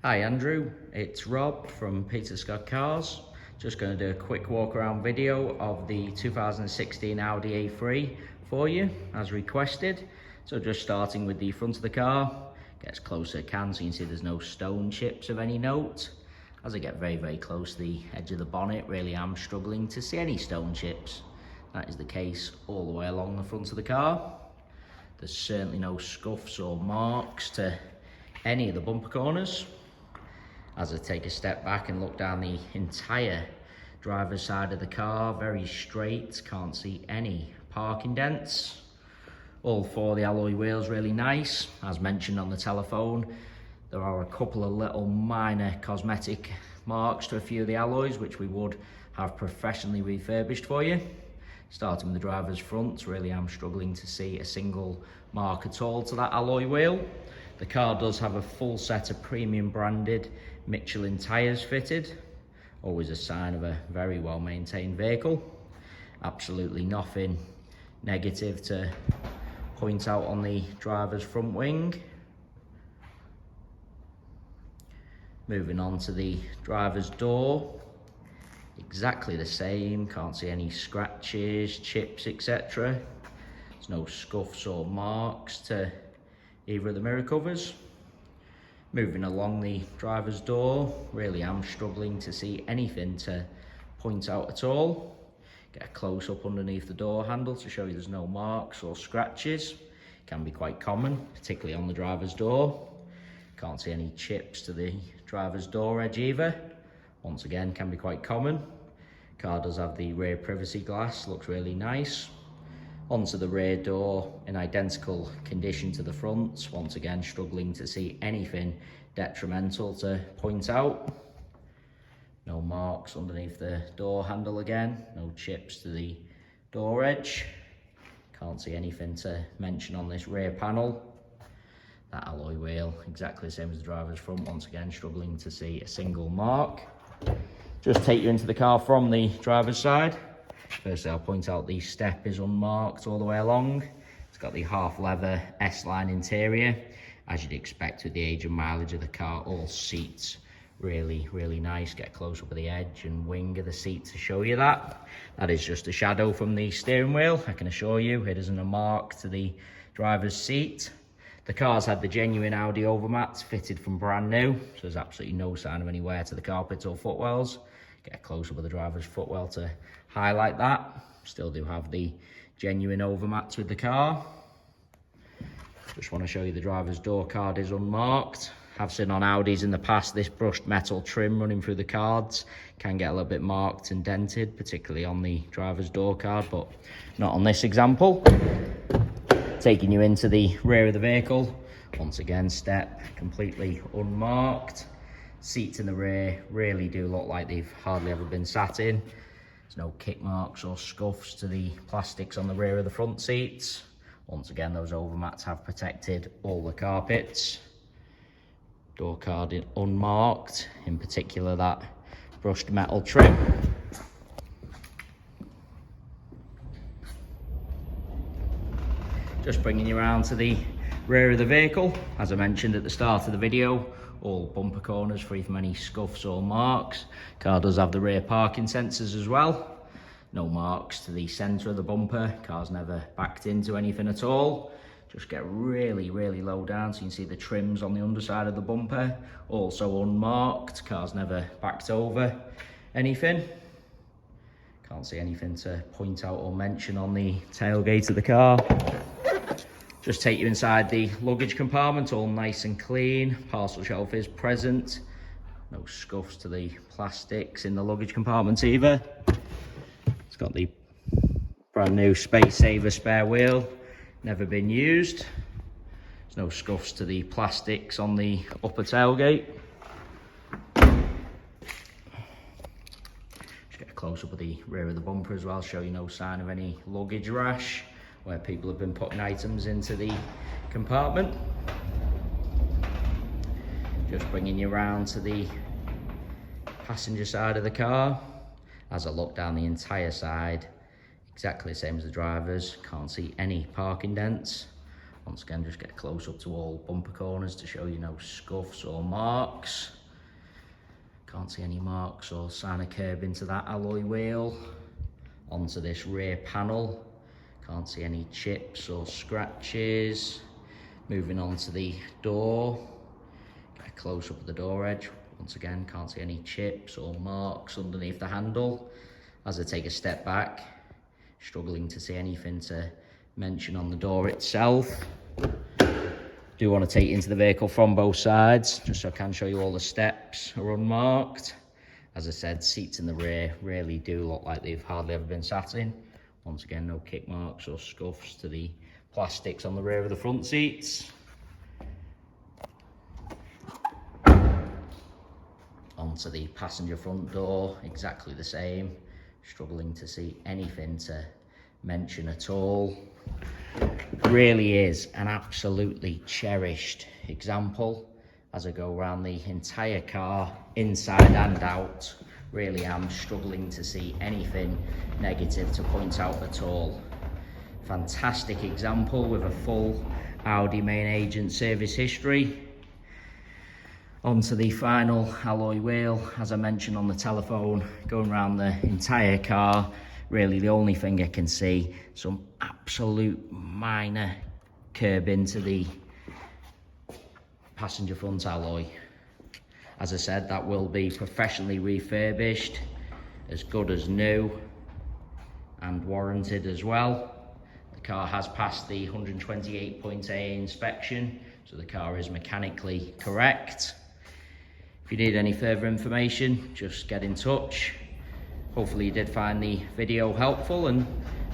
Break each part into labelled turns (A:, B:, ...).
A: Hi Andrew, it's Rob from Peter Scott Cars. Just going to do a quick walk around video of the 2016 Audi A3 for you as requested. So just starting with the front of the car, get as close as I can so you can see there's no stone chips of any note. As I get very close to the edge of the bonnet, really am struggling to see any stone chips. That is the case all the way along the front of the car. There's certainly no scuffs or marks to any of the bumper corners. As I take a step back and look down the entire driver's side of the car, very straight, can't see any parking dents. All four of the alloy wheels really nice. As mentioned on the telephone, there are a couple of little minor cosmetic marks to a few of the alloys which we would have professionally refurbished for you. Starting with the driver's front, really am struggling to see a single mark at all to that alloy wheel. The car does have a full set of premium branded Michelin tyres fitted, always a sign of a very well maintained vehicle. Absolutely nothing negative to point out on the driver's front wing. Moving on to the driver's door, exactly the same, can't see any scratches, chips, etc. There's no scuffs or marks to either of the mirror covers. Moving along the driver's door, really am struggling to see anything to point out at all. Get a close up underneath the door handle to show you there's no marks or scratches. Can be quite common, particularly on the driver's door. Can't see any chips to the driver's door edge either. Once again, can be quite common. Car does have the rear privacy glass, looks really nice. Onto the rear door, in identical condition to the front. Once again, struggling to see anything detrimental to point out. No marks underneath the door handle again, no chips to the door edge. Can't see anything to mention on this rear panel. That alloy wheel, exactly the same as the driver's front. Once again, struggling to see a single mark. Just take you into the car from the driver's side. Firstly, I'll point out the step is unmarked all the way along. It's got the half leather S-line interior. As you'd expect with the age and mileage of the car, all seats really nice. Get close up at the edge and wing of the seat to show you that. That is just a shadow from the steering wheel. I can assure you it isn't a mark to the driver's seat. The car's had the genuine Audi overmats fitted from brand new, so there's absolutely no sign of any wear to the carpet or footwells. Get a close up of the driver's footwell to highlight that. Still do have the genuine overmats with the car. Just want to show you the driver's door card is unmarked. Have seen on Audis in the past this brushed metal trim running through the cards. Can get a little bit marked and dented, particularly on the driver's door card, but not on this example. Taking you into the rear of the vehicle. Once again, step completely unmarked. Seats in the rear really do look like they've hardly ever been sat in. There's no kick marks or scuffs to the plastics on the rear of the front seats. Once again, those overmats have protected all the carpets. Door card unmarked, in particular that brushed metal trim. Just bringing you around to the rear of the vehicle. As I mentioned at the start of the video, all bumper corners free from any scuffs or marks. Car does have the rear parking sensors as well. No marks to the centre of the bumper. Car's never backed into anything at all. Just get really low down so you can see the trims on the underside of the bumper. Also unmarked. Car's never backed over anything. Can't see anything to point out or mention on the tailgate of the car. Just take you inside the luggage compartment, all nice and clean. Parcel shelf is present. No scuffs to the plastics in the luggage compartment either. It's got the brand new Space Saver spare wheel, never been used. There's no scuffs to the plastics on the upper tailgate. Just get a close up of the rear of the bumper as well, show you no sign of any luggage rash, where people have been putting items into the compartment. Just bringing you around to the passenger side of the car. As I look down the entire side, exactly the same as the driver's. Can't see any parking dents. Once again, just get close up to all bumper corners to show you no scuffs or marks. Can't see any marks or sign of curb into that alloy wheel. Onto this rear panel, can't see any chips or scratches. Moving on to the door, get a close up of the door edge. Once again, can't see any chips or marks underneath the handle. As I take a step back, struggling to see anything to mention on the door itself. Do want to take you into the vehicle from both sides, just so I can show you all the steps are unmarked. As I said, seats in the rear really do look like they've hardly ever been sat in. Once again, no kick marks or scuffs to the plastics on the rear of the front seats. Onto the passenger front door, exactly the same. Struggling to see anything to mention at all. Really is an absolutely cherished example. As I go around the entire car, inside and out, really am struggling to see anything negative to point out at all. Fantastic example with a full Audi main agent service history. Onto the final alloy wheel, as I mentioned on the telephone, going around the entire car. Really the only thing I can see, some absolute minor curb into the passenger front alloy. As I said, that will be professionally refurbished, as good as new and warranted as well. The car has passed the 128-point-A inspection, so the car is mechanically correct. If you need any further information, just get in touch. Hopefully you did find the video helpful, and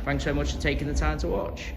A: thanks so much for taking the time to watch.